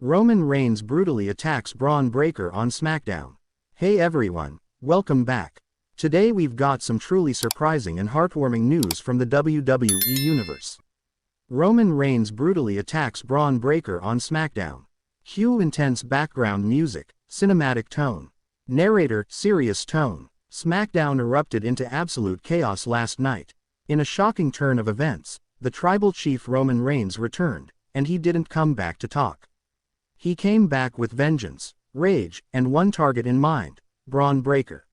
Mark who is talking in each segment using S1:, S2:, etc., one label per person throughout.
S1: Roman Reigns brutally attacks Bron Breakker on SmackDown. Hey everyone, welcome back. Today we've got some truly surprising and heartwarming news from the WWE Universe. Roman Reigns brutally attacks Bron Breakker on SmackDown. Cue intense background music, cinematic tone. Narrator, serious tone. SmackDown erupted into absolute chaos last night. In a shocking turn of events, the tribal chief Roman Reigns returned, and he didn't come back to talk. He came back with vengeance, rage, and one target in mind: Bron Breakker.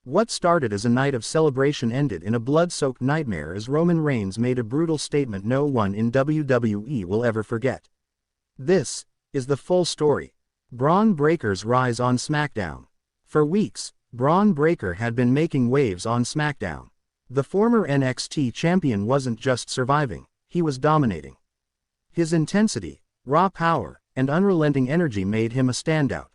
S1: What started as a night of celebration ended in a blood-soaked nightmare as Roman Reigns made a brutal statement no one in WWE will ever forget. This is the full story. Bron Breakker's rise on SmackDown. For weeks, Bron Breakker had been making waves on SmackDown. The former NXT Champion wasn't just surviving, he was dominating. His intensity, raw power, and unrelenting energy made him a standout.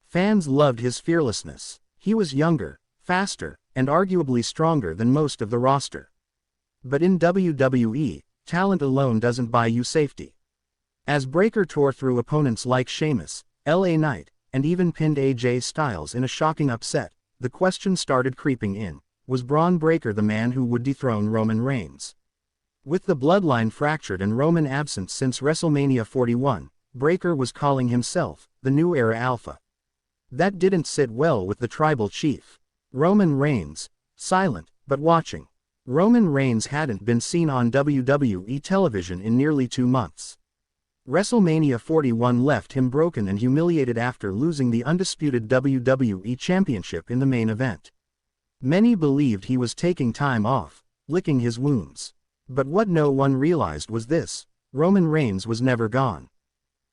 S1: Fans loved his fearlessness. He was younger, faster, and arguably stronger than most of the roster. But in WWE, talent alone doesn't buy you safety. As Breakker tore through opponents like Sheamus, LA Knight, and even pinned AJ Styles in a shocking upset, the question started creeping in: was Bron Breakker the man who would dethrone Roman Reigns? With the bloodline fractured and Roman absent since WrestleMania 41, Breakker was calling himself the New Era Alpha. That didn't sit well with the tribal chief. Roman Reigns, silent, but watching. Roman Reigns hadn't been seen on WWE television in nearly 2 months. WrestleMania 41 left him broken and humiliated after losing the undisputed WWE Championship in the main event. Many believed he was taking time off, licking his wounds. But what no one realized was this: Roman Reigns was never gone.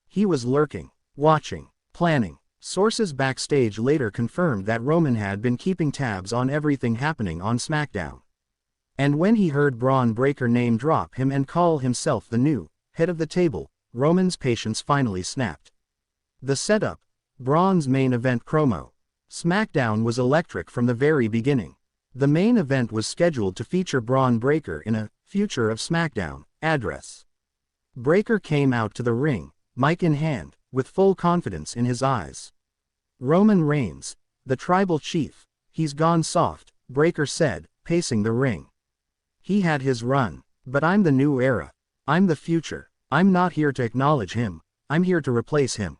S1: He was lurking, watching, planning. Sources backstage later confirmed that Roman had been keeping tabs on everything happening on SmackDown. And when he heard Bron Breakker name drop him and call himself the new head of the table, Roman's patience finally snapped. The setup: Bron's main event promo. SmackDown was electric from the very beginning. The main event was scheduled to feature Bron Breakker in a Future of SmackDown address. Breakker came out to the ring, mic in hand, with full confidence in his eyes. "Roman Reigns, the tribal chief, he's gone soft," Breakker said, pacing the ring. "He had his run, but I'm the new era. I'm the future. I'm not here to acknowledge him, I'm here to replace him."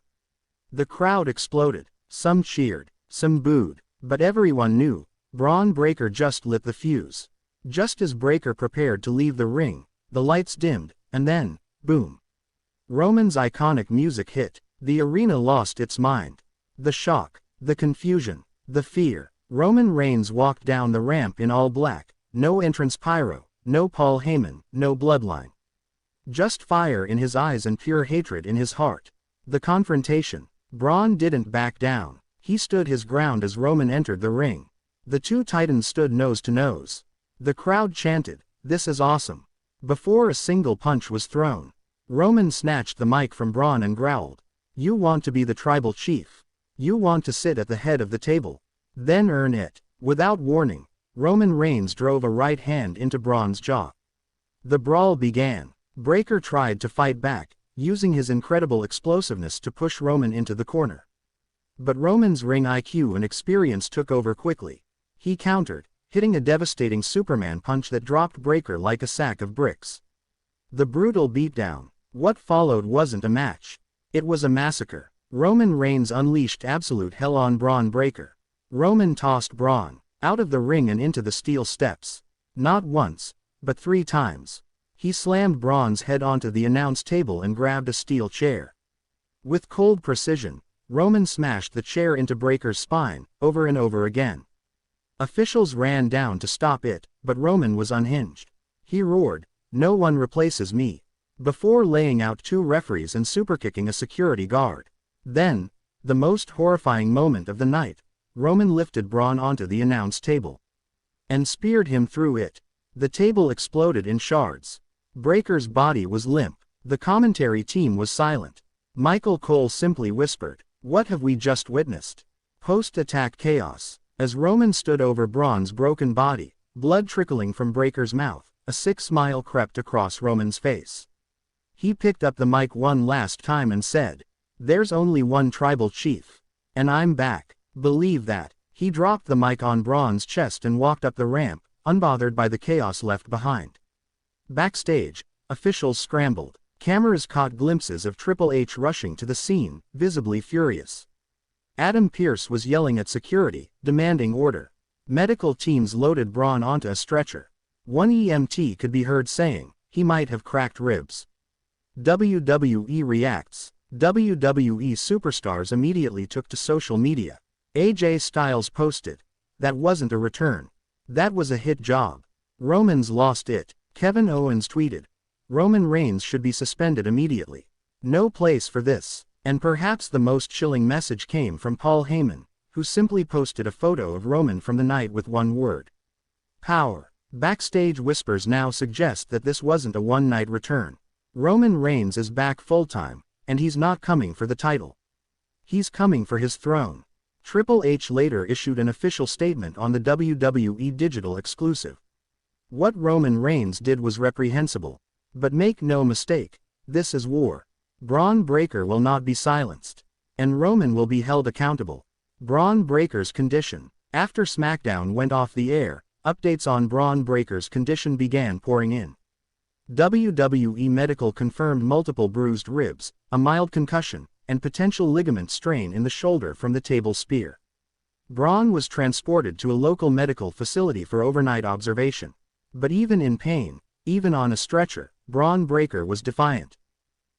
S1: The crowd exploded. Some cheered, some booed, but everyone knew Bron Breakker just lit the fuse. Just as Breakker prepared to leave the ring, the lights dimmed, and then, boom. Roman's iconic music hit. The arena lost its mind. The shock, the confusion, the fear. Roman Reigns walked down the ramp in all black. No entrance pyro, no Paul Heyman, no bloodline. Just fire in his eyes and pure hatred in his heart. The confrontation. Bron didn't back down. He stood his ground as Roman entered the ring. The two titans stood nose to nose. The crowd chanted, "This is awesome." Before a single punch was thrown, Roman snatched the mic from Bron and growled, "You want to be the tribal chief? You want to sit at the head of the table? Then earn it." Without warning, Roman Reigns drove a right hand into Bron's jaw. The brawl began. Breakker tried to fight back, using his incredible explosiveness to push Roman into the corner. But Roman's ring IQ and experience took over quickly. He countered, hitting a devastating Superman punch that dropped Breakker like a sack of bricks. The brutal beatdown. What followed wasn't a match. It was a massacre. Roman Reigns unleashed absolute hell on Bron Breakker. Roman tossed Bron out of the ring and into the steel steps. Not once, but 3 times. He slammed Bron's head onto the announce table and grabbed a steel chair. With cold precision, Roman smashed the chair into Breakker's spine, over and over again. Officials ran down to stop it, but Roman was unhinged. He roared, "No one replaces me," before laying out 2 referees and superkicking a security guard. Then, the most horrifying moment of the night, Roman lifted Bron onto the announce table and speared him through it. The table exploded in shards. Breakker's body was limp. The commentary team was silent. Michael Cole simply whispered, "What have we just witnessed?" Post-attack chaos. As Roman stood over Bron's broken body, blood trickling from Breakker's mouth, a sick smile crept across Roman's face. He picked up the mic one last time and said, There's only one tribal chief. And I'm back. Believe that. He dropped the mic on Bron's chest and walked up the ramp, unbothered by the chaos left behind. Backstage, officials scrambled. Cameras caught glimpses of Triple H rushing to the scene, visibly furious. Adam Pearce was yelling at security, demanding order. Medical teams loaded Bron onto a stretcher. One EMT could be heard saying, he might have cracked ribs. WWE reacts. WWE superstars immediately took to social media. AJ Styles posted, "That wasn't a return. That was a hit job. Roman's lost it." Kevin Owens tweeted, "Roman Reigns should be suspended immediately. No place for this." And perhaps the most chilling message came from Paul Heyman, who simply posted a photo of Roman from the night with one word: power. Backstage whispers now suggest that this wasn't a one-night return. Roman Reigns is back full-time, and he's not coming for the title. He's coming for his throne. Triple H later issued an official statement on the WWE Digital exclusive. What Roman Reigns did was reprehensible. But make no mistake, this is war. Bron Breakker will not be silenced. And Roman will be held accountable. Bron Breakker's condition. After SmackDown went off the air, updates on Bron Breakker's condition began pouring in. WWE Medical confirmed multiple bruised ribs, a mild concussion, and potential ligament strain in the shoulder from the table spear. Bron was transported to a local medical facility for overnight observation. But even in pain, even on a stretcher, Bron Breakker was defiant.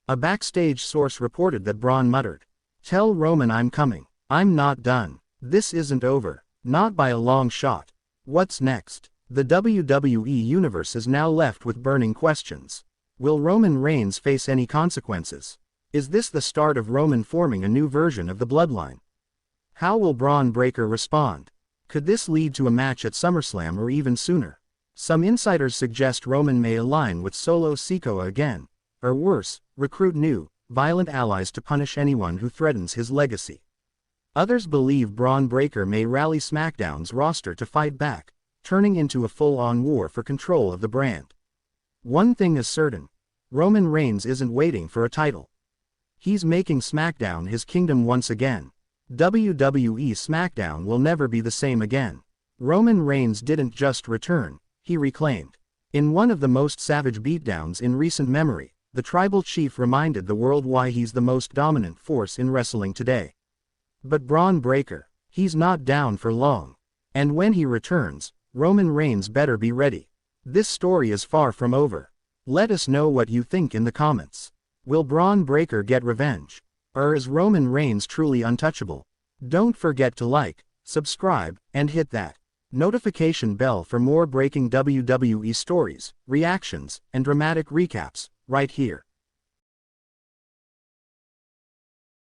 S1: A backstage source reported that Bron muttered, "Tell Roman I'm coming. I'm not done. This isn't over. Not by a long shot." What's next? The WWE Universe is now left with burning questions. Will Roman Reigns face any consequences? Is this the start of Roman forming a new version of the Bloodline? How will Bron Breakker respond? Could this lead to a match at SummerSlam or even sooner? Some insiders suggest Roman may align with Solo Sikoa again, or worse, recruit new, violent allies to punish anyone who threatens his legacy. Others believe Bron Breakker may rally SmackDown's roster to fight back, turning into a full-on war for control of the brand. One thing is certain: Roman Reigns isn't waiting for a title. He's making SmackDown his kingdom once again. WWE SmackDown will never be the same again. Roman Reigns didn't just return, he reclaimed. In one of the most savage beatdowns in recent memory, the tribal chief reminded the world why he's the most dominant force in wrestling today. But Bron Breakker, he's not down for long. And when he returns, Roman Reigns better be ready. This story is far from over. Let us know what you think in the comments. Will Bron Breakker get revenge? Or is Roman Reigns truly untouchable? Don't forget to like, subscribe, and hit that notification bell for more breaking WWE stories, reactions, and dramatic recaps, right here.